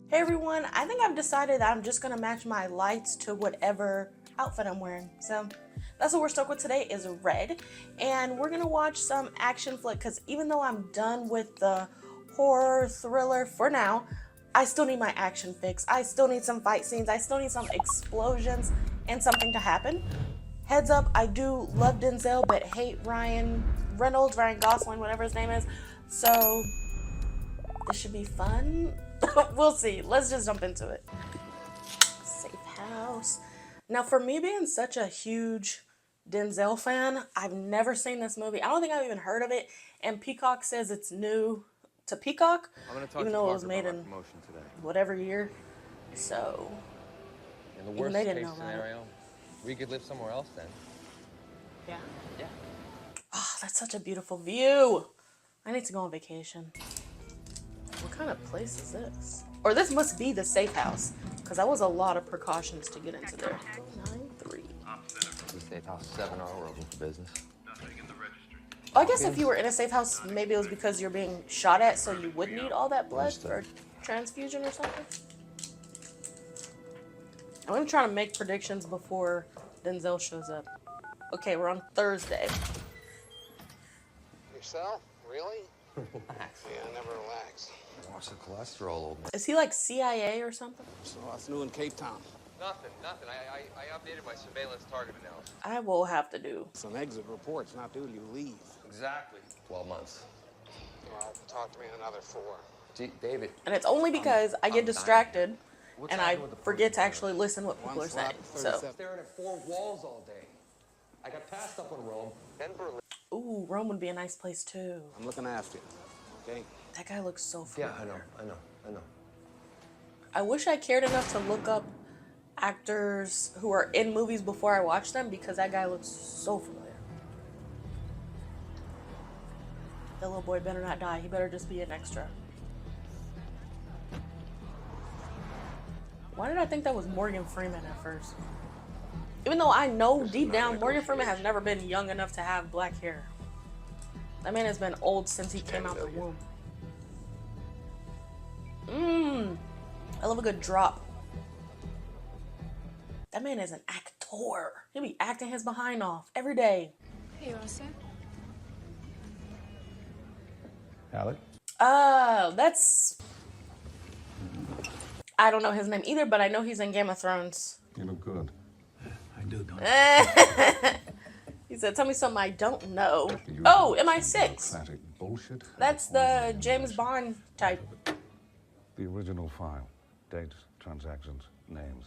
Hey everyone, I think I've decided that I'm just gonna match my lights to whatever outfit I'm wearing. So that's what we're stuck with today is red. And we're gonna watch some action flick because even though I'm done with the horror thriller for now, I still need my action fix. I still need some fight scenes. I still need some explosions and something to happen. Heads up, I do love Denzel, but hate Ryan Reynolds, Ryan Gosling, whatever his name is. So this should be fun. We'll see. Let's just jump into it. Safe house. Now, for me being such a huge Denzel fan, I've never seen this movie. I don't think I've even heard of it. And Peacock says it's new to Peacock, even though it was made in whatever year. So, in the even worst they didn't case know about scenario, we could live somewhere else then. Yeah. Yeah. Oh, that's such a beautiful view. I need to go on vacation. What kind of place is this? Or this must be the safe house, because that was a lot of precautions to get into there. 9-3. The safe house 7 hour open for business. Oh, I guess if you were in a safe house, maybe it was because you're being shot at, so you would need all that blood for transfusion or something. I'm gonna try to make predictions before Denzel shows up. Okay, we're on Thursday. Yourself? Really? Relax. Yeah, I never relax. Watch the cholesterol, old man. Is he like CIA or something? So what's new in Cape Town? Nothing. I updated my surveillance target analysis. I will have to do. Some exit reports, not till you leave. Exactly. 12 months. Well, talk to me in another 4. David. And it's only because I get distracted What's and I happening with the forget to person? actually listen what people are saying. So, Staring at 4 walls all day. I got passed up on Rome, then Berlin. ooh, Rome would be a nice place too. I'm looking after you, okay? That guy looks so familiar. Yeah, I know. I wish I cared enough to look up actors who are in movies before I watch them because that guy looks so familiar. That little boy better not die. He better just be an extra. Why did I think that was Morgan Freeman at first? Even though I know deep down Morgan Freeman has never been young enough to have black hair. That man has been old since he came out the womb. I love a good drop. That man is an actor. He'll be acting his behind off every day. Hey, you all set? Alec? That's... I don't know his name either, but I know he's in Game of Thrones. You look good. I do, don't I? He said, tell me something I don't know. Oh, MI6. Classic bullshit. That's the James Bond type. The original file. Dates, transactions, names.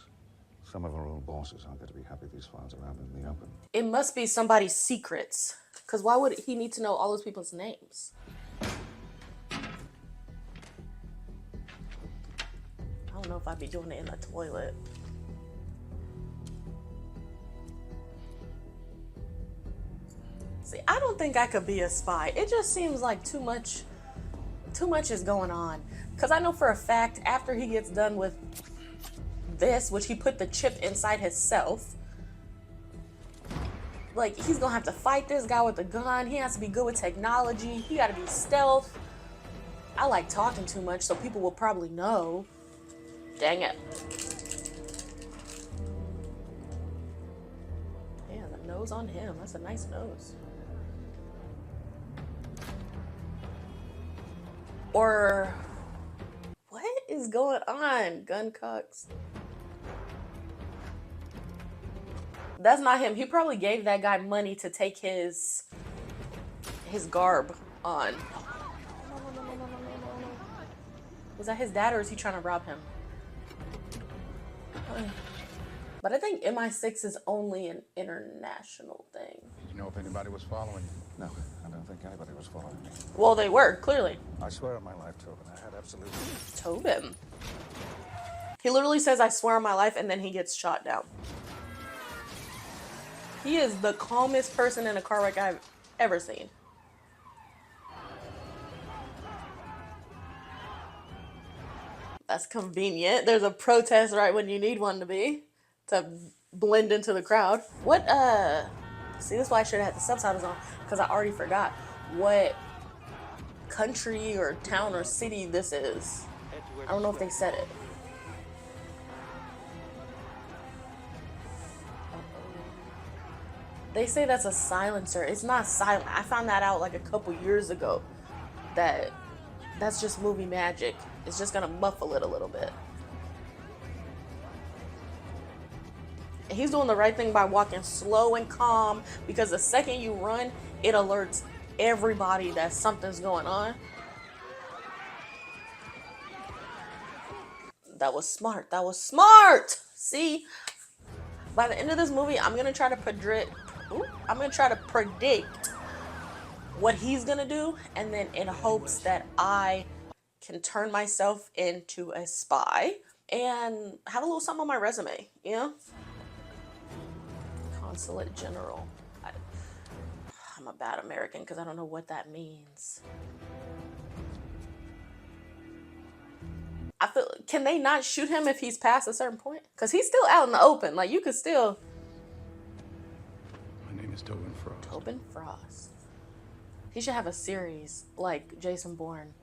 Some of our own bosses aren't going to be happy these files are out in the open. It must be somebody's secrets. Because why would he need to know all those people's names? I don't know if I'd be doing it in the toilet. See, I don't think I could be a spy. It just seems like too much is going on. Because I know for a fact, after he gets done with this, which he put the chip inside himself, like, he's gonna have to fight this guy with a gun. He has to be good with technology. He gotta be stealth. I like talking too much, so people will probably know. Dang it. Yeah, the nose on him. That's a nice nose. Or what is going on, Guncocks? That's not him. He probably gave that guy money to take his garb on. No. Was that his dad or is he trying to rob him? But I think MI6 is only an international thing. Did you know if anybody was following you? No, I don't think anybody was following me. Well, they were, clearly. I swear on my life, Tobin, I had absolutely... Tobin. He literally says, I swear on my life, and then he gets shot down. He is the calmest person in a car wreck I've ever seen. That's convenient. There's a protest right when you need one to be. To blend into the crowd. What, see, that's why I should have had the subtitles on, because I already forgot what country or town or city this is. I don't know if they said it. They say that's a silencer. It's not silent. I found that out like a couple years ago. That's just movie magic. It's just gonna muffle it a little bit. And he's doing the right thing by walking slow and calm, because the second you run, it alerts everybody that something's going on. That was smart. That was smart. See, by the end of this movie, I'm gonna try to predict what he's gonna do, and then in hopes that I can turn myself into a spy and have a little something on my resume, you know? Consulate General. I'm a bad American because I don't know what that means. I feel, can they not shoot him if he's past a certain point? Because he's still out in the open. Like, you could still... My name is Tobin Frost. Tobin Frost. He should have a series like Jason Bourne.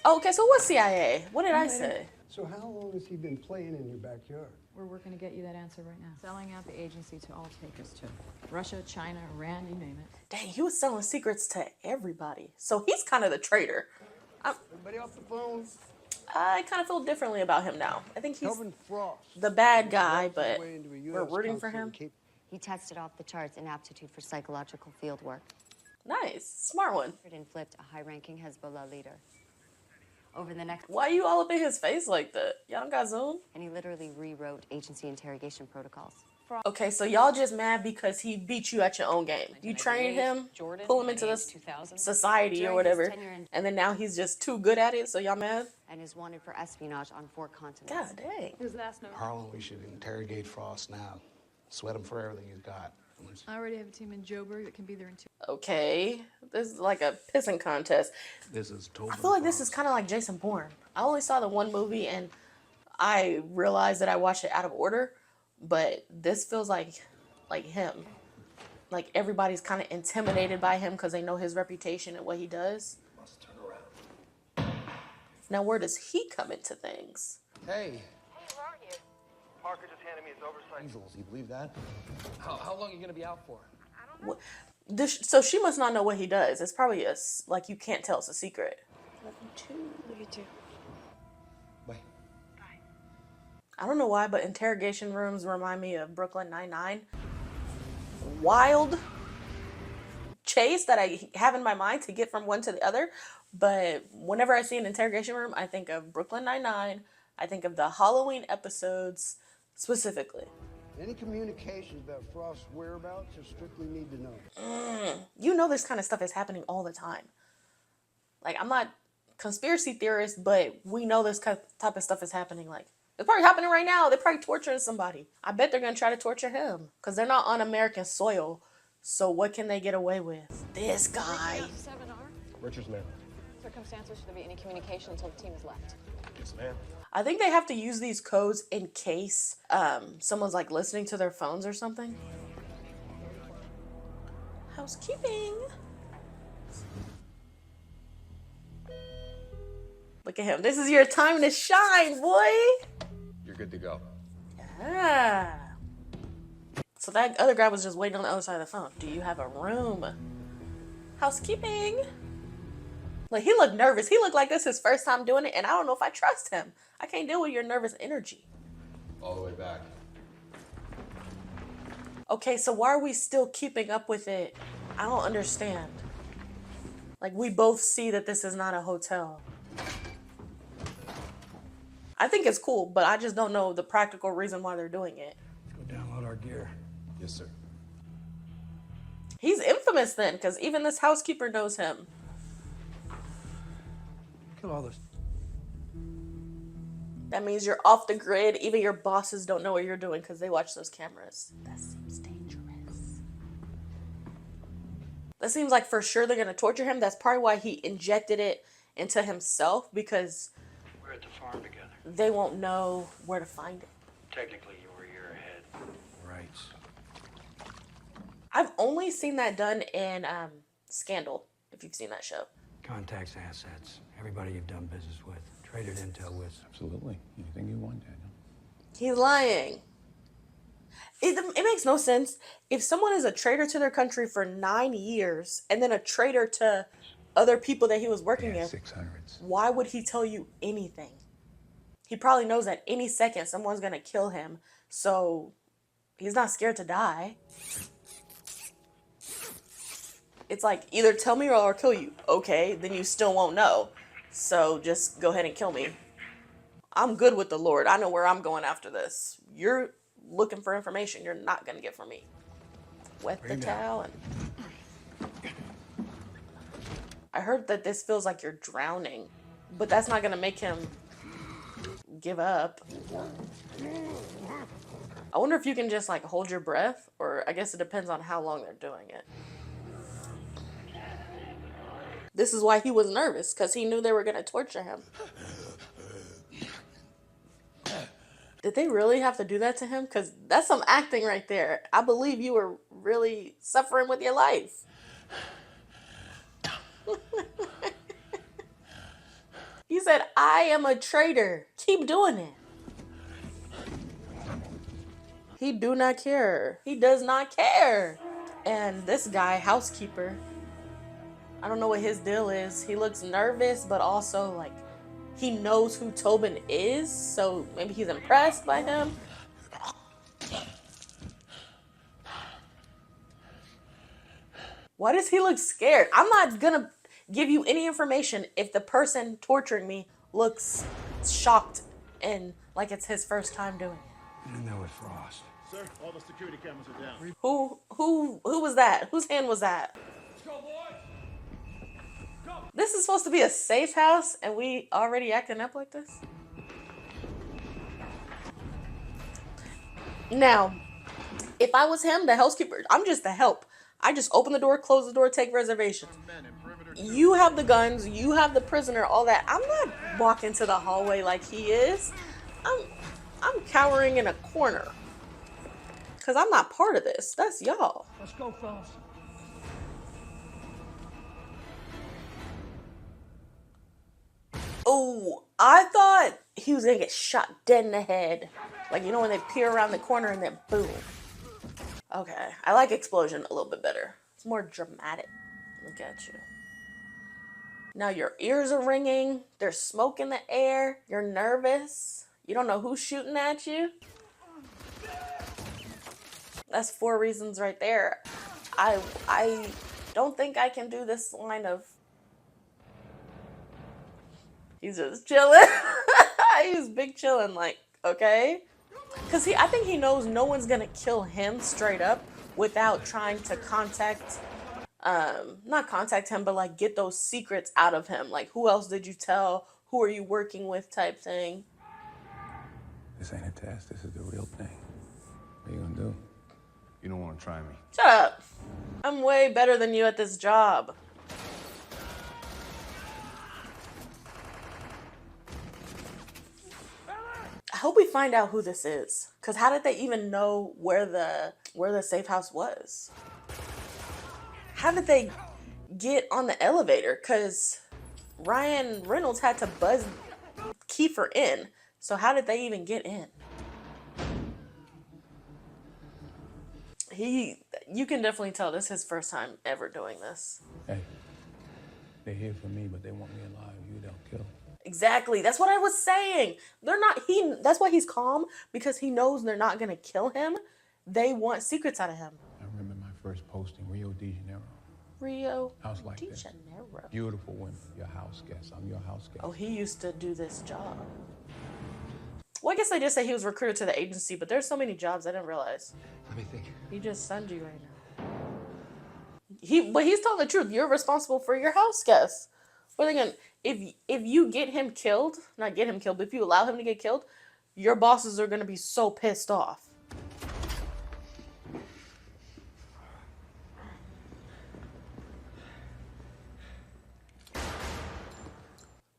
Oh, okay, so what's CIA? What did I say? So how long has he been playing in your backyard? We're working to get you that answer right now. Selling out the agency to all takers too. Russia, China, Iran, you name it. Dang, he was selling secrets to everybody. So he's kind of the traitor. Everybody off the phone? I kind of feel differently about him now. I think he's Tobin Frost. the bad guy, but Way into a we're US rooting for him. consulate in Cape- He tested off the charts in aptitude for psychological field work Nice, smart one. and flipped a high-ranking Hezbollah leader. Over the next... Why you all up in his face like that? Y'all don't got Zoom? And he literally rewrote agency interrogation protocols. Okay, so y'all just mad because he beat you at your own game. You trained him, pull him into this society or whatever, and then now he's just too good at it, so y'all mad? And is wanted for espionage on 4 continents. God dang. Who's last note? Harlan, we should interrogate Frost now. Sweat him for everything he's got. I already have a team in Joburg that can be there in 2. Okay, this is like a pissing contest. This is Tobin I feel like this is kind of like Jason Bourne. I only saw the one movie and I realized that I watched it out of order, but this feels like him. Like everybody's kind of intimidated by him because they know his reputation and what he does. Must turn around. Now where does he come into things? Hey. Who are you? Parker just handed me his oversight. Easels, you believe that? How long are you gonna be out for? What, so she must not know what he does. It's probably like you can't tell, it's a secret. Love you too. Bye. I don't know why, but interrogation rooms remind me of Brooklyn Nine-Nine. Wild chase that I have in my mind to get from one to the other. But whenever I see an interrogation room, I think of Brooklyn Nine-Nine. I think of the Halloween episodes specifically. Any communications about Frost's whereabouts are strictly need to know. You know this kind of stuff is happening all the time. Like, I'm not conspiracy theorist, but we know this type of stuff is happening. Like, it's probably happening right now. They're probably torturing somebody. I bet they're going to try to torture him because they're not on American soil. So what can they get away with? This guy. 7R? Richards, ma'am. Circumstances, should there be any communication until the team is left? Yes, ma'am. I think they have to use these codes in case someone's like listening to their phones or something. Housekeeping. Look at him. This is your time to shine, boy. You're good to go. Yeah. So that other guy was just waiting on the other side of the phone. Do you have a room? Housekeeping. Like, he looked nervous. He looked like this his first time doing it, and I don't know if I trust him. I can't deal with your nervous energy. All the way back. Okay, so why are we still keeping up with it? I don't understand. Like, we both see that this is not a hotel. I think it's cool, but I just don't know the practical reason why they're doing it. Let's go download our gear. Yes, sir. He's infamous then, because even this housekeeper knows him. Kill all this. That means you're off the grid. Even your bosses don't know what you're doing because they watch those cameras. That seems dangerous. That seems like for sure they're going to torture him. That's probably why he injected it into himself, because We're at the farm together. they won't know where to find it. Technically, you were a year ahead. Right. I've only seen that done in Scandal, if you've seen that show. Contacts, assets, everybody you've done business with, traded intel with. Absolutely. Anything you want, Daniel. He's lying. It makes no sense. If someone is a traitor to their country for 9 years and then a traitor to other people that he was working with, 600s. why would he tell you anything? He probably knows that any second someone's gonna kill him, so he's not scared to die. It's like, either tell me or I'll kill you. Okay, then you still won't know. So just go ahead and kill me. I'm good with the Lord. I know where I'm going after this. You're looking for information you're not going to get from me. Wet the towel. And I heard that this feels like you're drowning, but that's not going to make him give up. I wonder if you can just like hold your breath, or I guess it depends on how long they're doing it. This is why he was nervous, because he knew they were going to torture him. Did they really have to do that to him? Because that's some acting right there. I believe you were really suffering with your life. He said, I am a traitor. Keep doing it. He do not care. He does not care. And this guy, housekeeper, I don't know what his deal is. He looks nervous, but also like he knows who Tobin is, so maybe he's impressed by him. Why does he look scared? I'm not gonna give you any information if the person torturing me looks shocked and like it's his first time doing it. And that was Frost. Sir, all the security cameras are down. Who was that? Whose hand was that? Let's go, boys! This is supposed to be a safe house, and we already acting up like this? Now, if I was him, the housekeeper, I'm just the help. I just open the door, close the door, take reservations. You have the guns, you have the prisoner, all that. I'm not walking to the hallway like he is. I'm cowering in a corner. Because I'm not part of this. That's y'all. Let's go, fellas. Oh, I thought he was gonna get shot dead in the head. Like, you know, when they peer around the corner and then boom. Okay, I like explosion a little bit better. It's more dramatic. Look at you. Now your ears are ringing. There's smoke in the air. You're nervous. You don't know who's shooting at you. That's 4 reasons right there. I don't think I can do this line of... He's just chilling. He's big chilling, like, okay? Because I think he knows no one's going to kill him straight up without trying to not contact him, but like get those secrets out of him. Like, who else did you tell? Who are you working with type thing. This ain't a test. This is the real thing. What are you gonna do? You don't want to try me. Shut up. I'm way better than you at this job. I hope we find out who this is. Because how did they even know where the safe house was? How did they get on the elevator? Because Ryan Reynolds had to buzz Kiefer in. So how did they even get in? You can definitely tell this is his first time ever doing this. Hey, they're here for me, but they want me alive. You don't kill. Exactly. That's what I was saying. That's why he's calm, because he knows they're not going to kill him. They want secrets out of him. I remember my first posting, Rio de Janeiro. Rio House like de this. Janeiro. Beautiful women. Your house guest. I'm your house guest. Oh, he used to do this job. Well, I guess they just say he was recruited to the agency, but there's so many jobs I didn't realize. Let me think. He just sunned you right now. But he's telling the truth. You're responsible for your house guests. But again, if you get him killed, not get him killed, but if you allow him to get killed, your bosses are going to be so pissed off.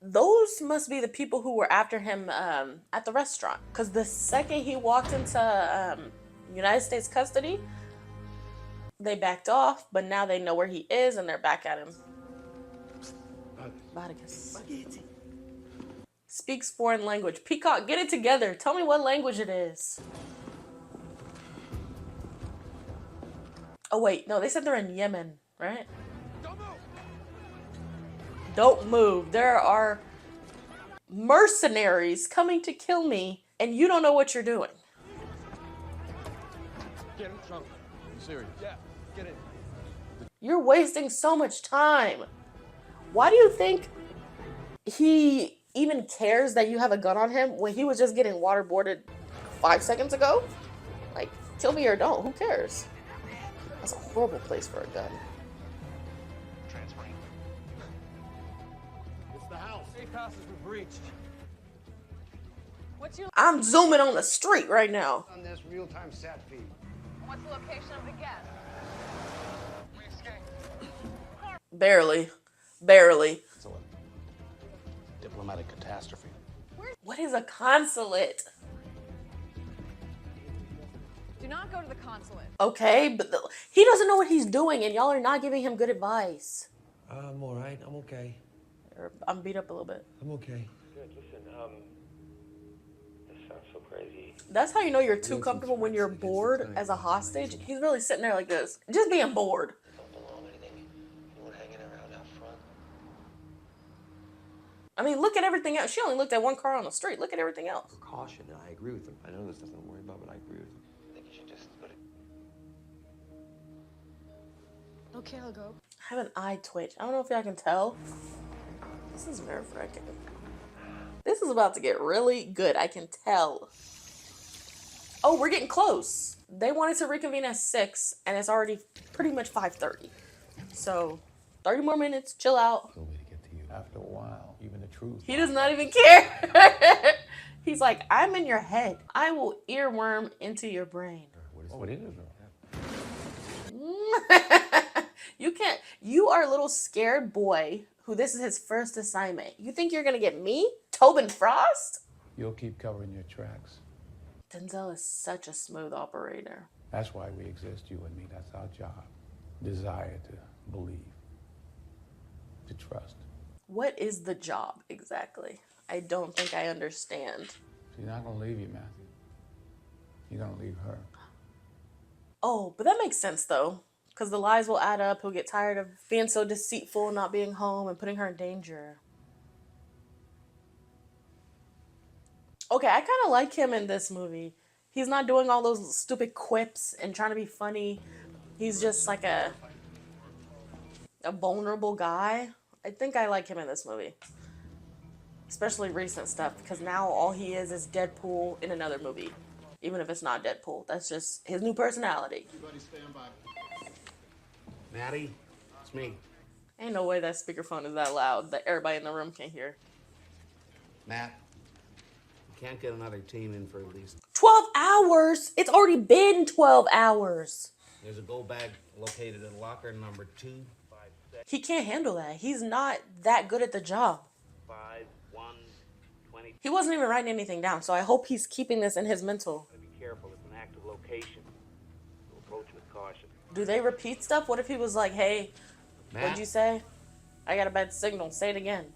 Those must be the people who were after him at the restaurant. Because the second he walked into United States custody, they backed off, but now they know where he is and they're back at him. Spartacus. Speaks foreign language. Peacock, get it together. Tell me what language it is. Oh wait, no, they said they're in Yemen, right? Don't move. There are mercenaries coming to kill me, and you don't know what you're doing. Get in the trunk. You serious? Yeah, get in. You're wasting so much time. Why do you think he even cares that you have a gun on him when he was just getting waterboarded 5 seconds ago? Like, kill me or don't, who cares? That's a horrible place for a gun. Transferring. It's the house. Safe house has been breached. What's your I'm zooming on the street right now. On this real-time sat feed. What's the location of the guest? We escaped. Barely. Barely. It's a diplomatic catastrophe. What is a consulate? Do not go to the consulate. Okay, but he doesn't know what he's doing, and y'all are not giving him good advice. I'm all right. I'm okay. I'm beat up a little bit. I'm okay. Good. Listen, this sounds so crazy. That's how you know you're too comfortable when you're bored as a hostage. He's really sitting there like this, just being bored. Don't belong anything. You were hanging around out front. I mean, look at everything else. She only looked at one car on the street. Look at everything else. Precaution. I agree with him. I know there's nothing to worry about, but I agree with him. I think you should just put it. Okay, I'll go. I have an eye twitch. I don't know if y'all can tell. This is nerve-wracking. This is about to get really good. I can tell. Oh, we're getting close. They wanted to reconvene at 6, and it's already pretty much 5:30. So, 30 more minutes. Chill out. No way to get to you. After a while, even the truth. He does not even care. He's like, I'm in your head. I will earworm into your brain. What is it? You can't. You are a little scared boy who this is his first assignment. You think you're gonna get me? Tobin Frost? You'll keep covering your tracks. Denzel is such a smooth operator. That's why we exist, you and me. That's our job. Desire to believe, to trust. What is the job exactly? I don't think I understand. She's not gonna leave you, Matthew. You're gonna leave her. Oh, but that makes sense though. Because the lies will add up. He'll get tired of being so deceitful, not being home, and putting her in danger. Okay, I kind of like him in this movie. He's not doing all those stupid quips and trying to be funny. He's just like a vulnerable guy. I think I like him in this movie. Especially recent stuff, because now all he is Deadpool in another movie. Even if it's not Deadpool. That's just his new personality. Everybody stand by. Maddie, it's me. Ain't no way that speakerphone is that loud that everybody in the room can hear. Matt, you can't get another team in for at least. 12 hours? It's already been 12 hours. There's a gold bag located in locker number 256. He can't handle that. He's not that good at the job. 5120. He wasn't even writing anything down, so I hope he's keeping this in his mental. Be careful. It's an active location. So approach with caution. Do they repeat stuff? What if he was like, hey, what'd you say? I got a bad signal. Say it again.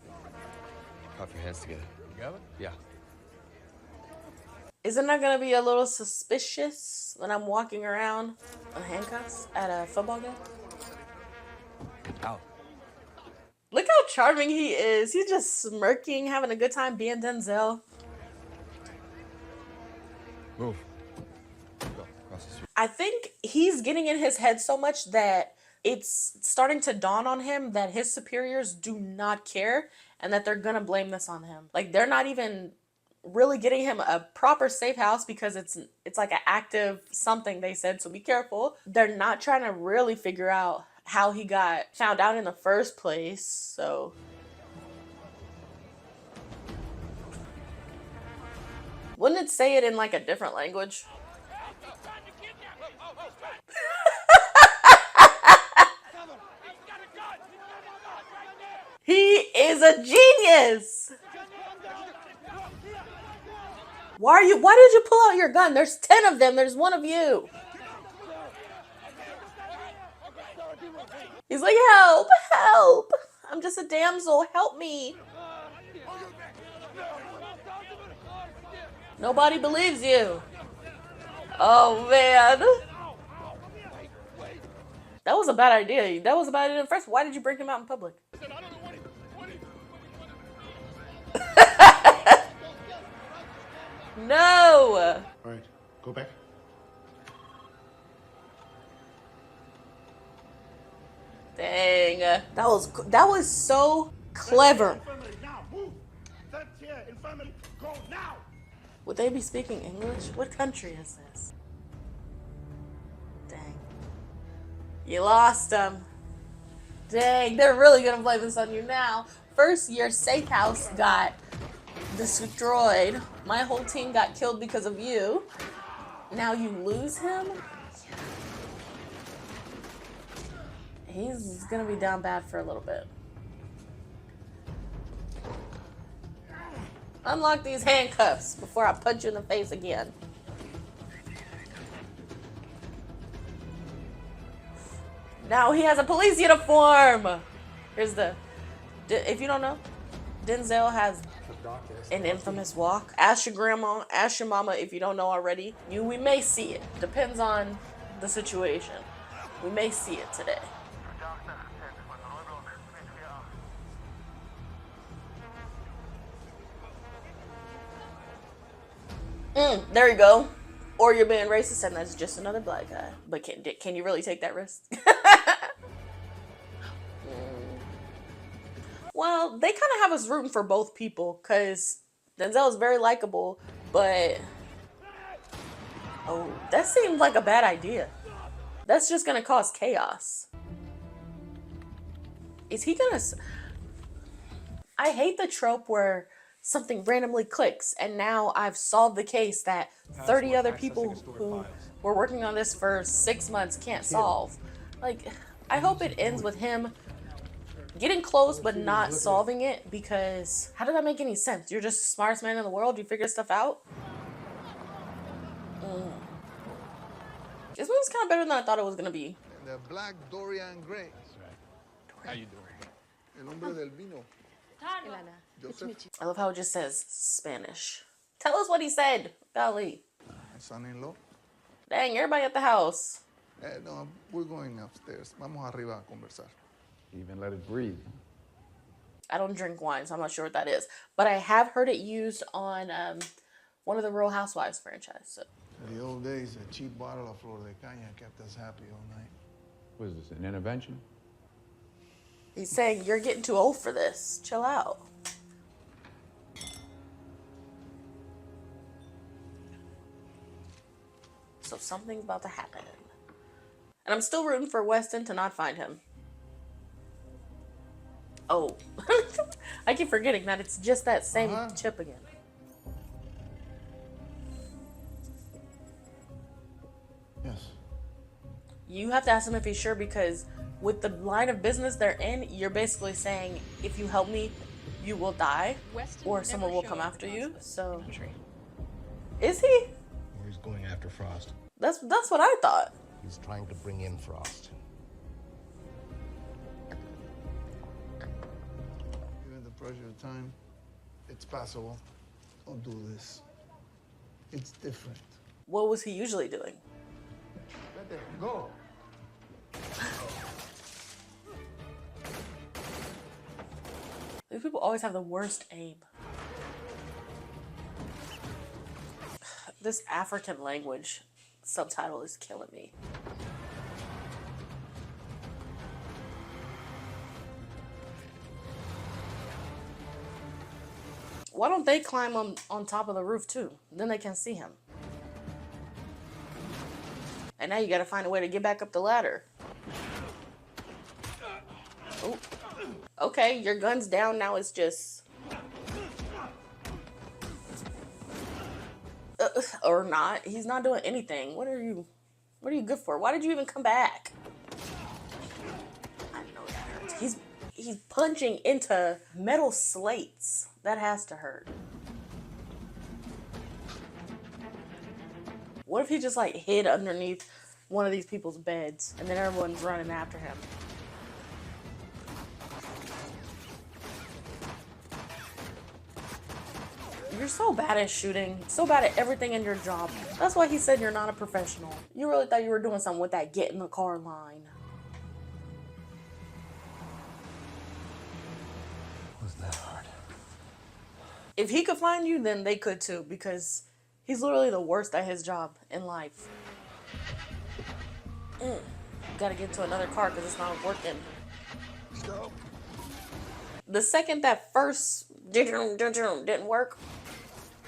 Cuff your hands together. You got it? Yeah. Isn't that going to be a little suspicious when I'm walking around in handcuffs at a football game? Out. Look how charming he is. He's just smirking, having a good time being Denzel. Move. Go. Across the street. I think he's getting in his head so much that it's starting to dawn on him that his superiors do not care and that they're going to blame this on him. Like, they're not even really getting him a proper safe house because it's like an active something they said, so be careful. They're not trying to really figure out how he got found out in the first place, so. Wouldn't it say it in like a different language? He is a genius! Why did you pull out your gun? There's 10 of them, there's one of you. He's like, help, help. I'm just a damsel, help me. Nobody believes you. Oh, man. That was a bad idea. That was a bad idea. First, why did you bring him out in public? No. All right, go back. Dang. That was so clever. Infirmary, now, move! That's here, infirmary, go now! Would they be speaking English? What country is this? Dang. You lost them. Dang, they're really gonna blame this on you now. First, your safe house got destroyed. My whole team got killed because of you. Now you lose him? He's gonna be down bad for a little bit. Unlock these handcuffs before I punch you in the face again. Now he has a police uniform. Here's if you don't know, Denzel has an infamous walk. Ask your grandma, ask your mama if you don't know already. We may see it. Depends on the situation. We may see it today. There you go. Or you're being racist and that's just another black guy. But can you really take that risk? Well, they kind of have us rooting for both people because Denzel is very likable, but oh, that seems like a bad idea. That's just gonna cause chaos. Is he gonna? I hate the trope where something randomly clicks and now I've solved the case that 30 other people who were working on this for 6 months can't solve. Like, I hope it ends with him getting close but not solving it, because how did that make any sense? You're just the smartest man in the world, you figure stuff out? This movie's kind of better than I thought it was gonna be. The black Dorian Gray. That's right. How you doing? El hombre del vino. I love how it just says Spanish. Tell us what he said. Golly. Son-in-law. Dang, everybody at the house. No, we're going upstairs. Vamos arriba a conversar. Even let it breathe. I don't drink wine, so I'm not sure what that is. But I have heard it used on one of the Real Housewives franchise. So. In the old days, a cheap bottle of Flor de Caña kept us happy all night. What is this, an intervention? He's saying, you're getting too old for this. Chill out. So something's about to happen. And I'm still rooting for Weston to not find him. Oh. I keep forgetting that it's just that same chip again. Yes. You have to ask him if he's sure, because with the line of business they're in, you're basically saying, if you help me, you will die, or someone will come after you. So, is he? Or he's going after Frost. That's what I thought. He's trying to bring in Frost. Given the pressure of time, it's possible. Don't do this. It's different. What was he usually doing? Go. These people always have the worst aim. This African language subtitle is killing me. Why don't they climb on top of the roof too? Then they can see him. And now you gotta find a way to get back up the ladder. Oh. Okay, your gun's down, now it's just... or not. He's not doing anything. What are you good for? Why did you even come back? I know that hurts. He's punching into metal slates. That has to hurt. What if he just like hid underneath one of these people's beds and then everyone's running after him? You're so bad at shooting, so bad at everything in your job. That's why he said you're not a professional. You really thought you were doing something with that get in the car line. If he could find you, then they could too, because he's literally the worst at his job in life. Gotta get to another car because it's not working. Stop. The second that first didn't work,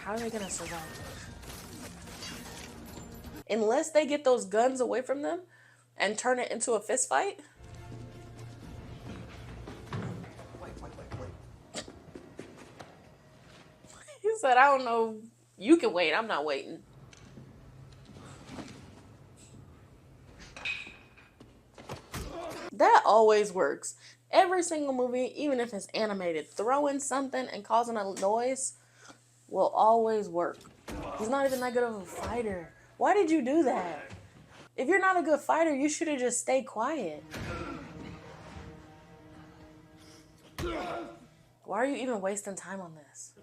how are they gonna survive? Unless they get those guns away from them and turn it into a fist fight. He said, I don't know. You can wait. I'm not waiting. That always works. Every single movie, even if it's animated, throwing something and causing a noise will always work. He's not even that good of a fighter. Why did you do that? If you're not a good fighter, you should have just stayed quiet. Why are you even wasting time on this?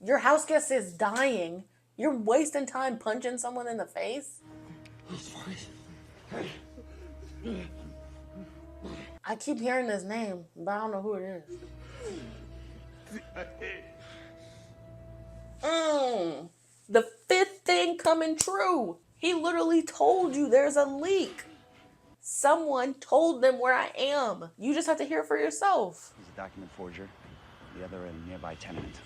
Your house guest is dying. You're wasting time punching someone in the face? I keep hearing his name, but I don't know who it is. The fifth thing coming true. He literally told you there's a leak. Someone told them where I am. You just have to hear it for yourself. He's a document forger. The other a nearby tenement.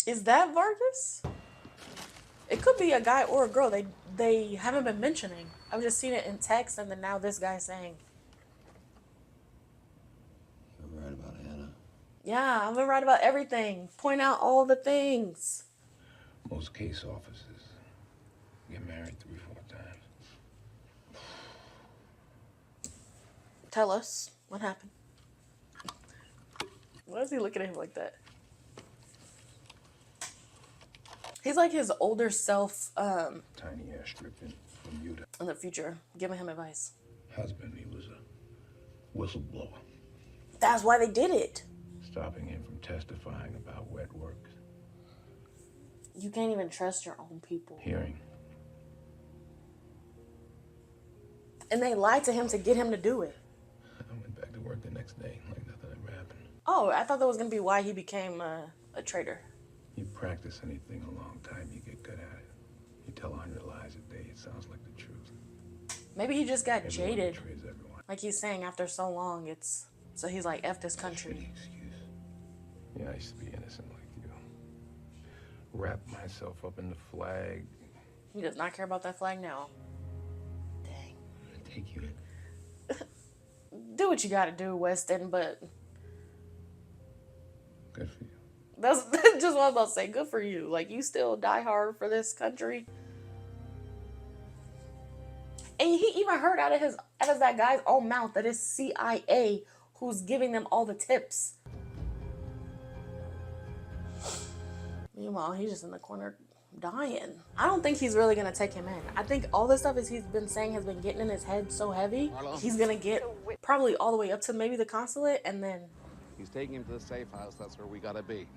Is that Vargas? It could be a guy or a girl. They haven't been mentioning. I've just seen it in text, and then now this guy's saying. You're right about Hannah. Yeah, I've been right about everything. Point out all the things. Most case officers get married 3-4 times. Tell us what happened. Why is he looking at him like that? He's like his older self Tiny airstrip in Bermuda. in the future, giving him advice. Husband, he was a whistleblower. That's why they did it. Stopping him from testifying about wet work. You can't even trust your own people. Hearing. And they lied to him to get him to do it. I went back to work the next day like nothing ever happened. Oh, I thought that was going to be why he became a traitor. You practice anything a long time, you get good at it. You tell 100 lies a day, it sounds like the truth. Maybe he just got Everyone jaded. betrays everyone. Like he's saying, after so long, it's... So he's like, F this country. Excuse. Yeah, I used to be innocent like you. Wrap myself up in the flag. He does not care about that flag now. Dang. Take you in. Do what you gotta do, Weston, but... Good for you. That's just what I was about to say. Good for you. Like, you still die hard for this country. And he even heard out of that guy's own mouth that it's CIA who's giving them all the tips. Meanwhile, he's just in the corner dying. I don't think he's really gonna take him in. I think all the stuff he's been saying has been getting in his head so heavy, he's gonna get probably all the way up to maybe the consulate, and then... He's taking him to the safe house. That's where we gotta be.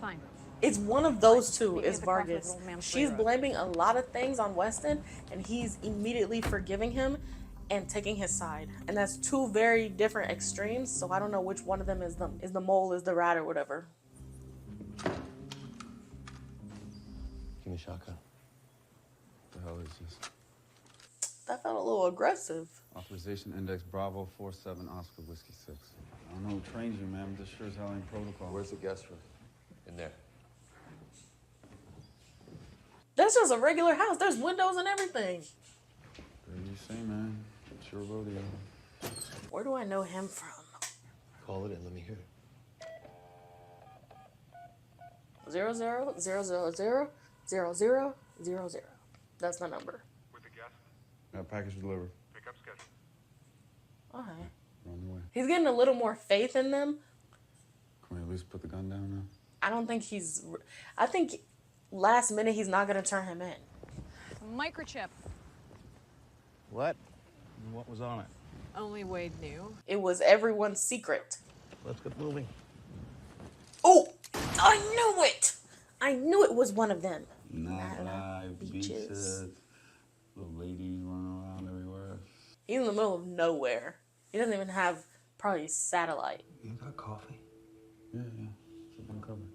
Fine. It's one of those two is the cross with Vargas. old man She's Flavor. blaming a lot of things on Weston, and he's immediately forgiving him and taking his side. And that's two very different extremes, so I don't know which one of them is the mole, is the rat, or whatever. Give me a shotgun. What the hell is this? That felt a little aggressive. Authorization Index Bravo 47 Oscar Whiskey 6. I don't know who trains you, man, but this sure as hell ain't protocol. Where's the guest room? In there. That's just a regular house. There's windows and everything. Whatever you say, man. It's your rodeo. Where do I know him from? Call it in, let me hear it. 00000000. That's the number. With the guest, Package delivered. pickup schedule. Okay. On the way. He's getting a little more faith in them. Can we at least put the gun down now? I don't think I think last minute he's not gonna turn him in. Microchip. What? What was on it? Only Wade knew. It was everyone's secret. Let's get moving. Oh, I knew it! I knew it was one of them. Nightlife, beaches, little ladies running around everywhere. He's in the middle of nowhere. He doesn't even have probably satellite. You got coffee? Yeah. It's been covered.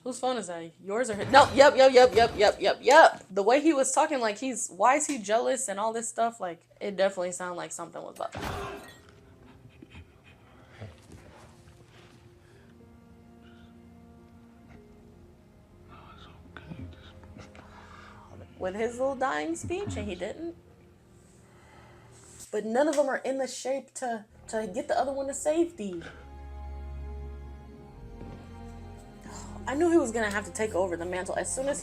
Whose phone is that? Yours or his? No, yep. The way he was talking, like why is he jealous and all this stuff? Like, it definitely sounded like something was about to happen. With his little dying speech, and he didn't. But none of them are in the shape to get the other one to safety. I knew he was gonna have to take over the mantle as soon as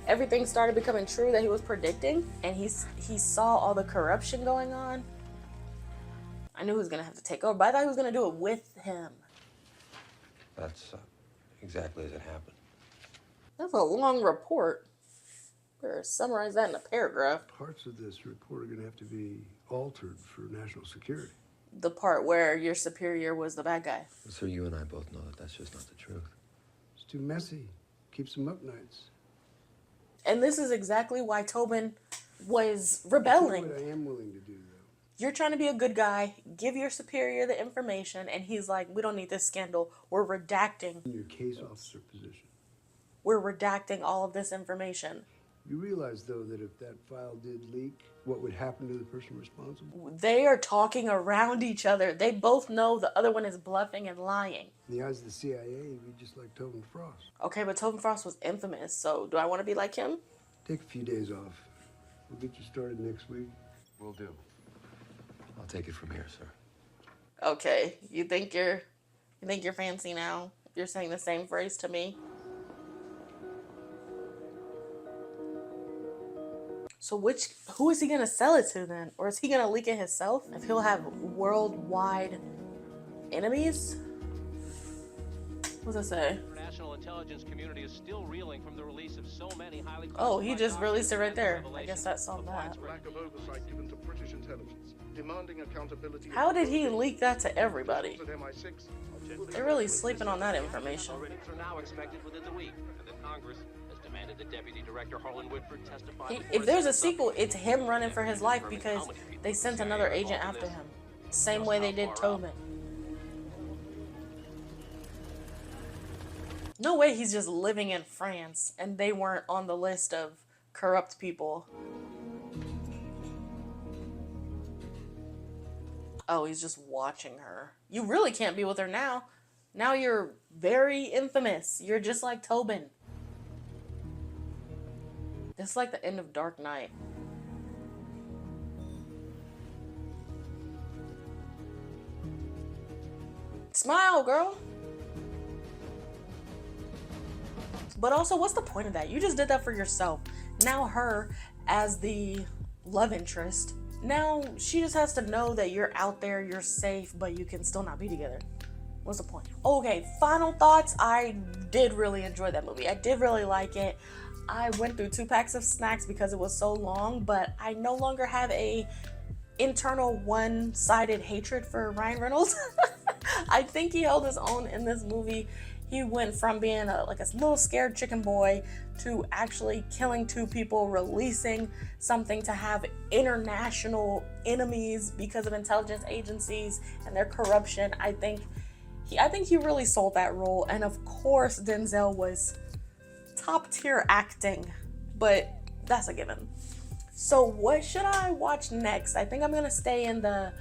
everything started becoming true that he was predicting, and he saw all the corruption going on. I knew he was gonna have to take over, but I thought he was gonna do it with him. That's exactly as it happened. That's a long report. Better summarize that in a paragraph. Parts of this report are going to have to be altered for national security. The part where your superior was the bad guy. Sir, you and I both know that that's just not the truth. It's too messy. Keeps them up nights. And this is exactly why Tobin was rebelling. What I am willing to do, though. You're trying to be a good guy, give your superior the information, and he's like, we don't need this scandal. We're redacting. In your case officer position. We're redacting all of this information. You realize, though, that if that file did leak, what would happen to the person responsible? They are talking around each other. They both know the other one is bluffing and lying. In the eyes of the CIA, we'd just like Tobin Frost. Okay, but Tobin Frost was infamous, so do I want to be like him? Take a few days off. We'll get you started next week. Will do. I'll take it from here, sir. Okay, you think you're fancy now? You're saying the same phrase to me? So who is he gonna sell it to then? Or is he gonna leak it himself? If he'll have worldwide enemies? What's that say? International intelligence community is still reeling from the release of so many highly Oh, he just released it right there. I guess that solved that. Lack of oversight given to British intelligence, demanding accountability. How did he leak that to everybody? They're really sleeping on that information. Verdicts are now expected within the week, and the Congress has demanded that Deputy Director Harlan Woodford testify. If there's a sequel, it's him running for his life because they sent another agent after him. Same way they did Tobin. No way he's just living in France and they weren't on the list of corrupt people. Oh, he's just watching her. You really can't be with her now. Now you're very infamous. You're just like Tobin. It's like the end of Dark Knight. Smile, girl. But also, what's the point of that? You just did that for yourself. Now her, as the love interest, now she just has to know that you're out there, you're safe, but you can still not be together. What's the point? Okay, final thoughts. I did really enjoy that movie. I did really like it. I went through 2 packs of snacks because it was so long, but I no longer have a internal one-sided hatred for Ryan Reynolds. I think he held his own in this movie. He went from being a little scared chicken boy to actually killing 2 people, releasing something to have international enemies because of intelligence agencies and their corruption. I think he really sold that role, and of course Denzel was top tier acting, but that's a given. So what should I watch next? I think I'm gonna stay in the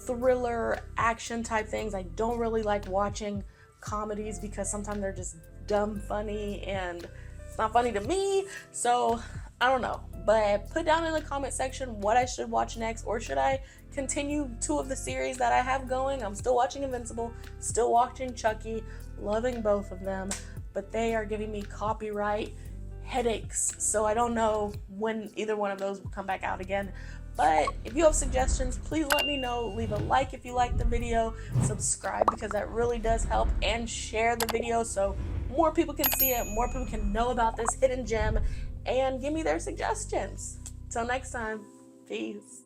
thriller action type things. I don't really like watching comedies because sometimes they're just dumb funny and it's not funny to me, so I don't know. But put down in the comment section what I should watch next, or should I continue 2 of the series that I have going. I'm still watching Invincible, still watching Chucky, loving both of them, but they are giving me copyright headaches, so I don't know when either one of those will come back out again. But if you have suggestions, please let me know. Leave a like if you liked the video, subscribe because that really does help, and share the video so more people can see it, more people can know about this hidden gem, and give me their suggestions. Till next time, peace.